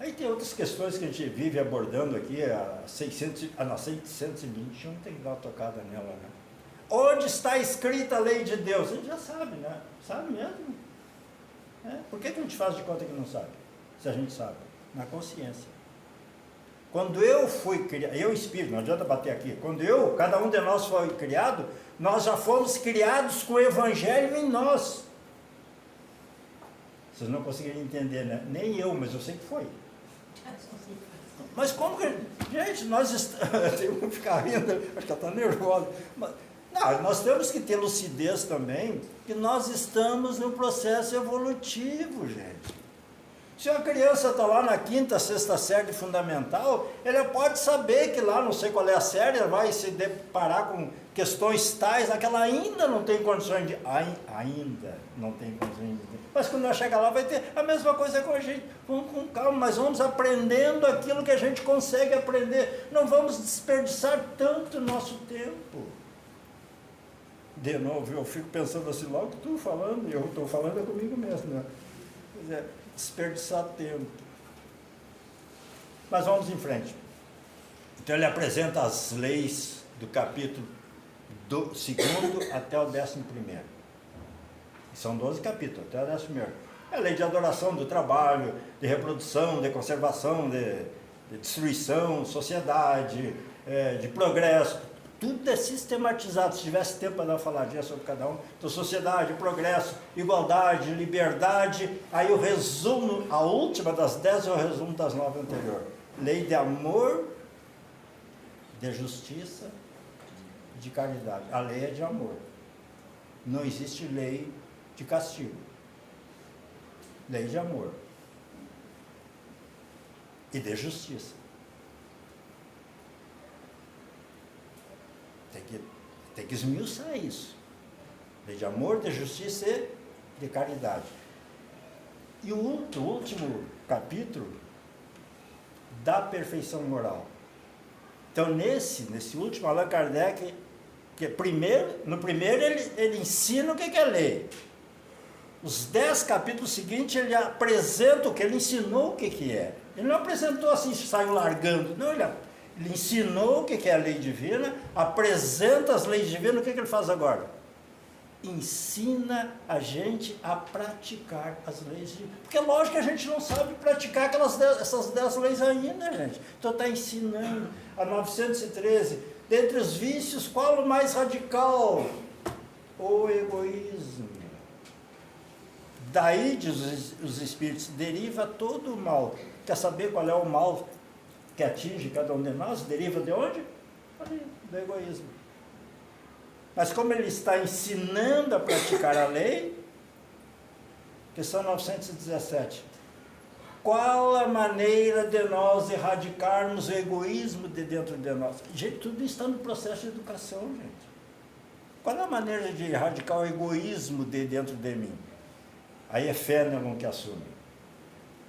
Aí tem outras questões que a gente vive abordando aqui, a 621 tem que dar uma tocada nela, né? Onde está escrita a lei de Deus? A gente já sabe, né? Sabe mesmo? Por que a gente faz de conta que não sabe? Se a gente sabe. Na consciência. Quando eu fui criado, eu espírito, não adianta bater aqui, cada um de nós foi criado, nós já fomos criados com o Evangelho em nós. Vocês não conseguiram entender, né? Nem eu, mas eu sei que foi. Mas como que... Gente, nós estamos... Tem que ficar rindo, acho que ela está nervosa. Mas, não, nós temos que ter lucidez também, que nós estamos no processo evolutivo, gente. Se uma criança está lá na 5ª, 6ª série fundamental, ela pode saber que lá, não sei qual é a série, ela vai se deparar com questões tais, que ela ainda não tem condições de... Ainda não tem condições de... Mas quando ela chegar lá, vai ter a mesma coisa com a gente. Vamos com calma, mas vamos aprendendo aquilo que a gente consegue aprender. Não vamos desperdiçar tanto nosso tempo. De novo, eu fico pensando assim, logo que tu falando, eu estou falando comigo mesmo, né? Pois é, desperdiçar tempo. Mas vamos em frente. Então ele apresenta as leis do capítulo do 2º até o 11º. São 12 capítulos, até o 11º. É a lei de adoração, do trabalho, de reprodução, de conservação, de destruição, sociedade, de progresso. Tudo é sistematizado. Se tivesse tempo para dar uma faladinha sobre cada um. Então, sociedade, progresso, igualdade, liberdade. Aí o resumo, a última das 10 é o resumo das 9 anteriores. Lei de amor, de justiça, de caridade. A lei é de amor. Não existe lei de castigo. Lei de amor. E de justiça. Tem que esmiuçar isso. Lei de amor, de justiça e de caridade. E o último capítulo, da perfeição moral. Então, nesse último, Allan Kardec, no primeiro ele ensina o que é lei. Os 10 capítulos seguintes, ele apresenta o que ele ensinou o que é. Ele não apresentou assim, saiu largando. Não, ele ensinou o que é a lei divina, apresenta as leis divinas, o que ele faz agora? Ensina a gente a praticar as leis divinas. Porque é lógico que a gente não sabe praticar essas 10 leis ainda, gente. Então está ensinando. A 913, dentre os vícios, qual o mais radical? O egoísmo. Daí, diz os espíritos, deriva todo o mal. Quer saber qual é o mal que atinge cada um de nós? Deriva de onde? Do egoísmo. Mas como ele está ensinando a praticar a lei, questão 917, qual a maneira de nós erradicarmos o egoísmo de dentro de nós? Gente, tudo está no processo de educação, gente. Qual é a maneira de erradicar o egoísmo de dentro de mim? Aí é Fenelon que assume,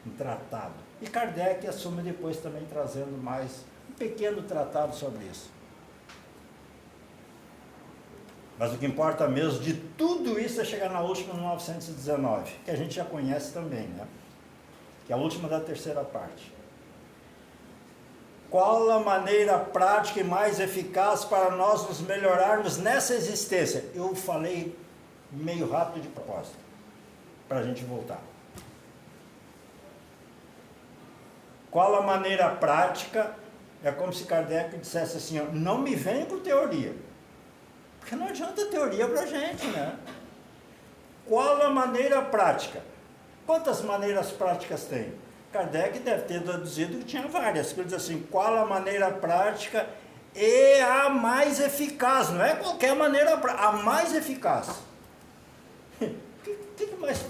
um tratado. E Kardec assume depois também, trazendo mais um pequeno tratado sobre isso. Mas o que importa mesmo de tudo isso é chegar na última, 919, que a gente já conhece também, né? Que é a última da terceira parte. Qual a maneira prática e mais eficaz para nós nos melhorarmos nessa existência? Eu falei meio rápido de propósito, para a gente voltar. Qual a maneira prática? É como se Kardec dissesse assim, ó, não me vem com teoria. Porque não adianta teoria para a gente, né? Qual a maneira prática? Quantas maneiras práticas tem? Kardec deve ter deduzido que tinha várias. Ele diz assim, qual a maneira prática e a mais eficaz? Não é qualquer maneira prática, a mais eficaz. O que mais...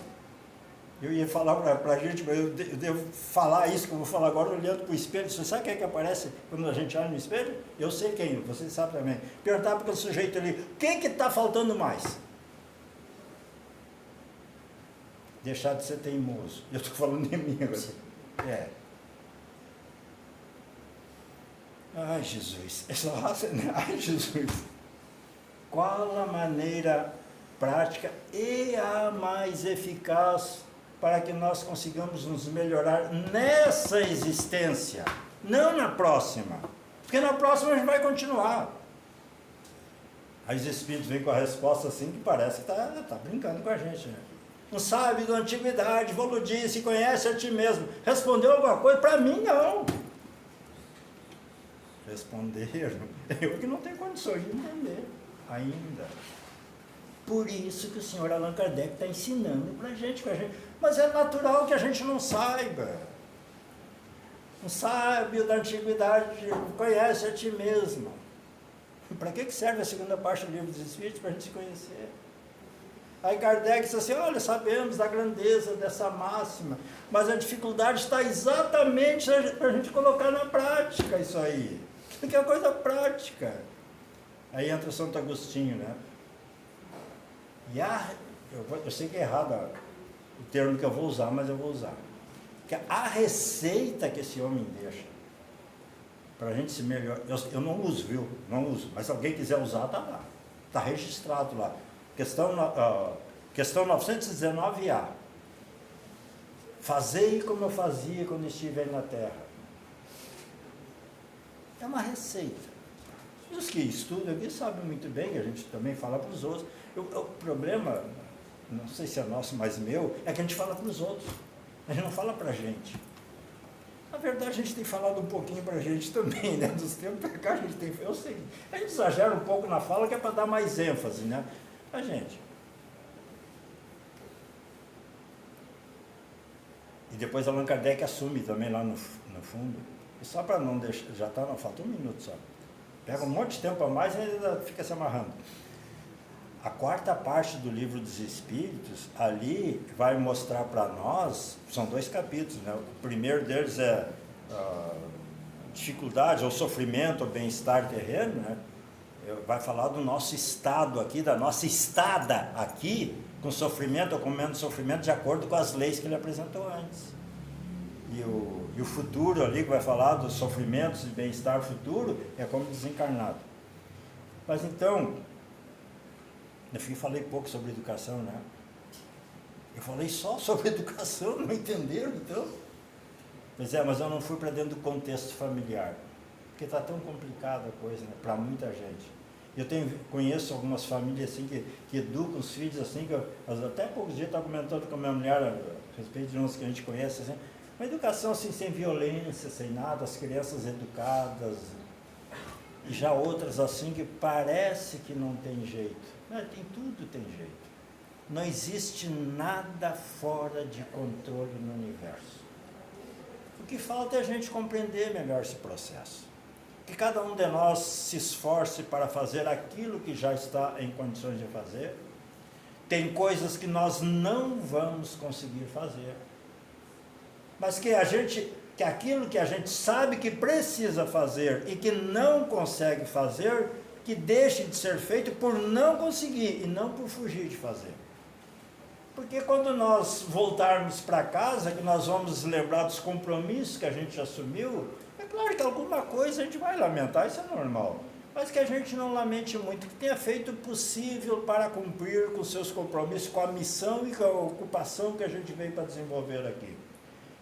Eu ia falar para a gente, mas eu devo falar isso que eu vou falar agora olhando para o espelho. Você sabe quem é que aparece quando a gente olha no espelho? Eu sei quem, você sabe também. Perguntar para o sujeito ali, o que está faltando mais? deixar de ser teimoso. Eu estou falando de mim agora. Ai, Jesus. Ai, Jesus. Qual a maneira prática e a mais eficaz para que nós consigamos nos melhorar nessa existência, não na próxima? Porque na próxima a gente vai continuar. Aí os espíritos vêm com a resposta assim que parece que está brincando com a gente, né? Um sábio da antiguidade falou disso, conhece a ti mesmo. Respondeu alguma coisa? Para mim, não. Responderam. Eu que não tenho condições de entender ainda. Por isso que o senhor Allan Kardec está ensinando para a gente. Mas é natural que a gente não saiba. Um sábio da antiguidade conhece a ti mesmo. Para que serve a segunda parte do Livro dos Espíritos? Para a gente se conhecer. Aí Kardec disse assim, olha, sabemos da grandeza dessa máxima, mas a dificuldade está exatamente para a gente colocar na prática isso aí. Que é uma coisa prática. Aí entra o Santo Agostinho, né? E eu sei que é errado o termo que eu vou usar, mas eu vou usar. Que a receita que esse homem deixa para a gente se melhorar, eu não uso, viu? Não uso, mas se alguém quiser usar, está lá. Está registrado lá. Questão 919A. Fazei como eu fazia quando estive aí na Terra. É uma receita. Os que estudam aqui sabem muito bem, que a gente também fala para os outros. O problema, não sei se é nosso, mas meu, é que a gente fala para os outros. A gente não fala para a gente. Na verdade, a gente tem falado um pouquinho para a gente também, né? Dos tempos para cá, a gente tem... Eu sei, a gente exagera um pouco na fala, que é para dar mais ênfase, né? A gente. E depois Allan Kardec assume também lá no fundo. E só para não deixar, já está, não, falta um minuto só. Pega um monte de tempo a mais e ainda fica se amarrando. A quarta parte do Livro dos Espíritos, ali vai mostrar para nós, são 2 capítulos, né? O primeiro deles é dificuldade, ou sofrimento, ou bem-estar terreno, né? Vai falar do nosso estado aqui, da nossa estada aqui, com sofrimento ou com menos sofrimento, de acordo com as leis que ele apresentou antes. E o futuro ali, que vai falar dos sofrimentos e bem-estar futuro, é como desencarnado. Mas então, no fim falei pouco sobre educação, né? Eu falei só sobre educação, não entenderam então? Pois é, mas eu não fui para dentro do contexto familiar, porque está tão complicada a coisa, né? Para muita gente. Eu conheço algumas famílias assim que educam os filhos assim, que até poucos dias estava comentando com a minha mulher a respeito de uns que a gente conhece, assim, uma educação assim, sem violência, sem nada, as crianças educadas, e já outras assim que parece que não tem jeito. Tudo tem jeito. Não existe nada fora de controle no universo. O que falta é a gente compreender melhor esse processo. Que cada um de nós se esforce para fazer aquilo que já está em condições de fazer. Tem coisas que nós não vamos conseguir fazer, mas que aquilo que a gente sabe que precisa fazer e que não consegue fazer, que deixe de ser feito por não conseguir e não por fugir de fazer. Porque quando nós voltarmos para casa, que nós vamos lembrar dos compromissos que a gente assumiu, é claro que alguma coisa a gente vai lamentar, isso é normal. Mas que a gente não lamente muito, que tenha feito o possível para cumprir com seus compromissos, com a missão e com a ocupação que a gente veio para desenvolver aqui.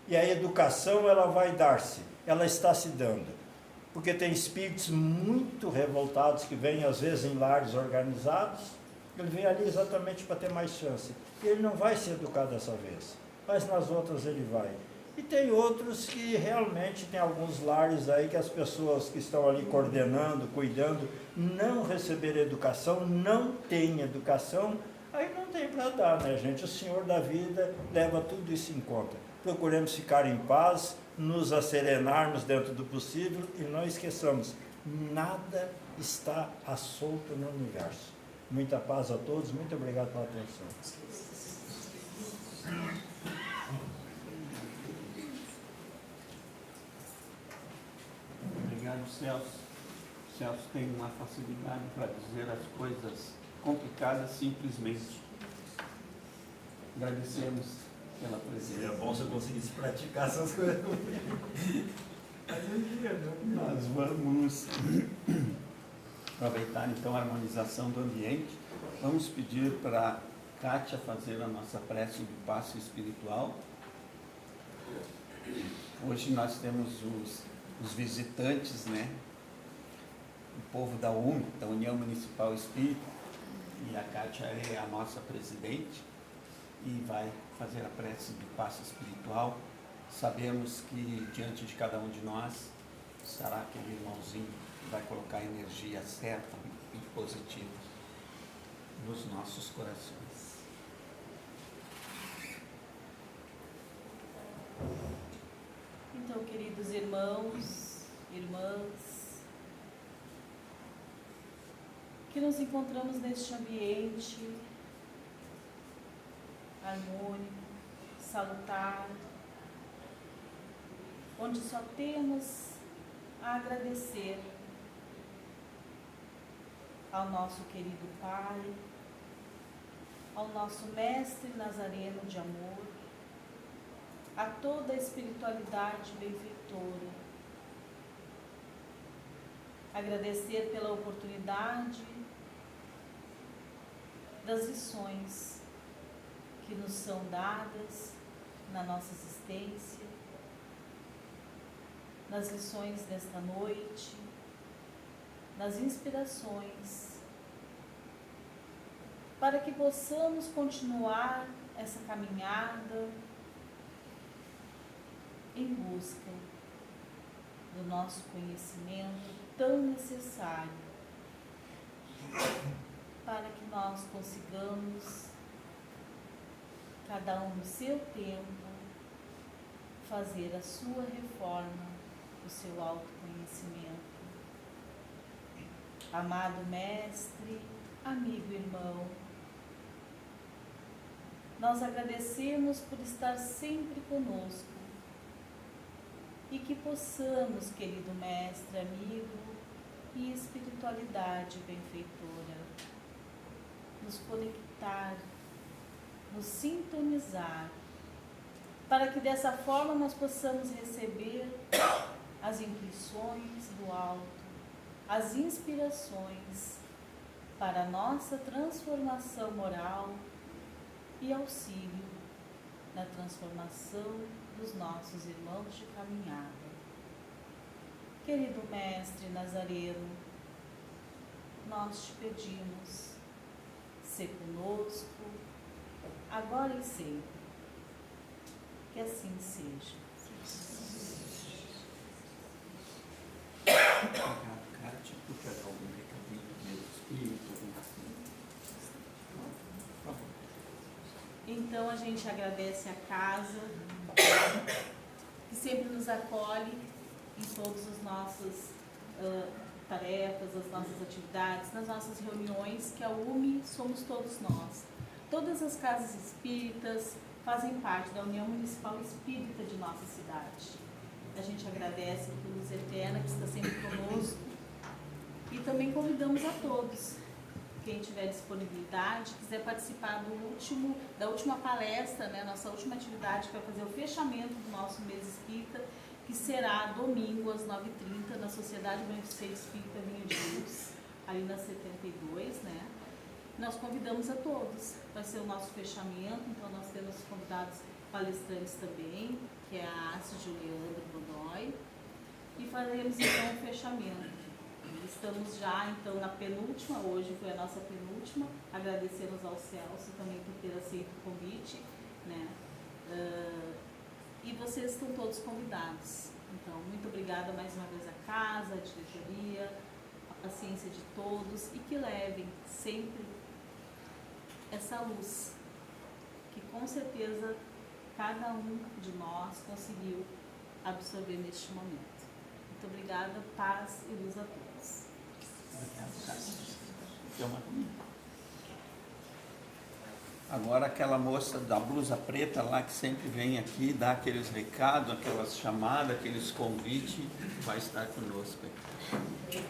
E a educação, ela vai dar-se, ela está se dando. Porque tem espíritos muito revoltados que vêm às vezes em lares organizados, ele vem ali exatamente para ter mais chance. E ele não vai se educar dessa vez, mas nas outras ele vai. E tem outros que realmente tem alguns lares aí que as pessoas que estão ali coordenando, cuidando, não receberam educação, não têm educação, aí não tem para dar, né, gente? O Senhor da vida leva tudo isso em conta. Procuremos ficar em paz, nos asserenarmos dentro do possível e não esqueçamos, nada está à solto no universo. Muita paz a todos, muito obrigado pela atenção. Obrigado, Celso. Celso tem uma facilidade para dizer as coisas complicadas simplesmente. Agradecemos pela presença. Seria bom se eu conseguisse praticar essas coisas. Nós vamos aproveitar então a harmonização do ambiente. Vamos pedir para Kátia fazer a nossa prece do passe espiritual. Hoje nós temos os visitantes, né? O povo da UME, da União Municipal Espírita, e a Kátia é a nossa presidente e vai fazer a prece do passe espiritual. Sabemos que diante de cada um de nós estará aquele irmãozinho que vai colocar a energia certa e positiva nos nossos corações. Então, queridos irmãos, irmãs, que nos encontramos neste ambiente harmônico, salutar, onde só temos a agradecer ao nosso querido Pai, ao nosso Mestre Nazareno de amor, a toda a espiritualidade benfeitora. Agradecer pela oportunidade das lições que nos são dadas na nossa existência, nas lições desta noite, nas inspirações, para que possamos continuar essa caminhada em busca do nosso conhecimento tão necessário para que nós consigamos, cada um no seu tempo, fazer a sua reforma, o seu autoconhecimento. Amado Mestre, amigo irmão, nós agradecemos por estar sempre conosco e que possamos, querido Mestre, amigo e espiritualidade benfeitora, nos conectar, nos sintonizar, para que dessa forma nós possamos receber as intuições do alto, as inspirações para a nossa transformação moral e auxílio na transformação dos nossos irmãos de caminhada. Querido Mestre Nazareno, nós te pedimos, sê conosco, agora e sempre, que assim seja. Obrigado, Kátia, por pegar algum recadinho do meu espírito, por favor. Então a gente agradece a casa, que sempre nos acolhe em todas as nossas tarefas, as nossas atividades, nas nossas reuniões, que a UME somos todos nós. Todas as casas espíritas fazem parte da União Municipal Espírita de nossa cidade. A gente agradece por luz eterna que está sempre conosco e também convidamos a todos, quem tiver disponibilidade, quiser participar da última palestra, né, nossa última atividade, que vai fazer o fechamento do nosso mês espírita, que será domingo às 9h30 na Sociedade Beneficente Espírita Vinha de Luz, ali na 72, né? Nós convidamos a todos, vai ser o nosso fechamento, então nós temos convidados palestrantes também, que é a Assis Juliandro Godoy, e faremos então o fechamento. Estamos já então na penúltima, hoje foi a nossa penúltima, agradecemos ao Celso também por ter aceito o convite, né? E vocês estão todos convidados. Então, muito obrigada mais uma vez à casa, à diretoria, a paciência de todos e que levem sempre essa luz, que com certeza cada um de nós conseguiu absorver neste momento. Muito obrigada, paz e luz a todos. Obrigado, Kátia. Agora aquela moça da blusa preta lá que sempre vem aqui, dá aqueles recados, aquelas chamadas, aqueles convites, vai estar conosco aqui.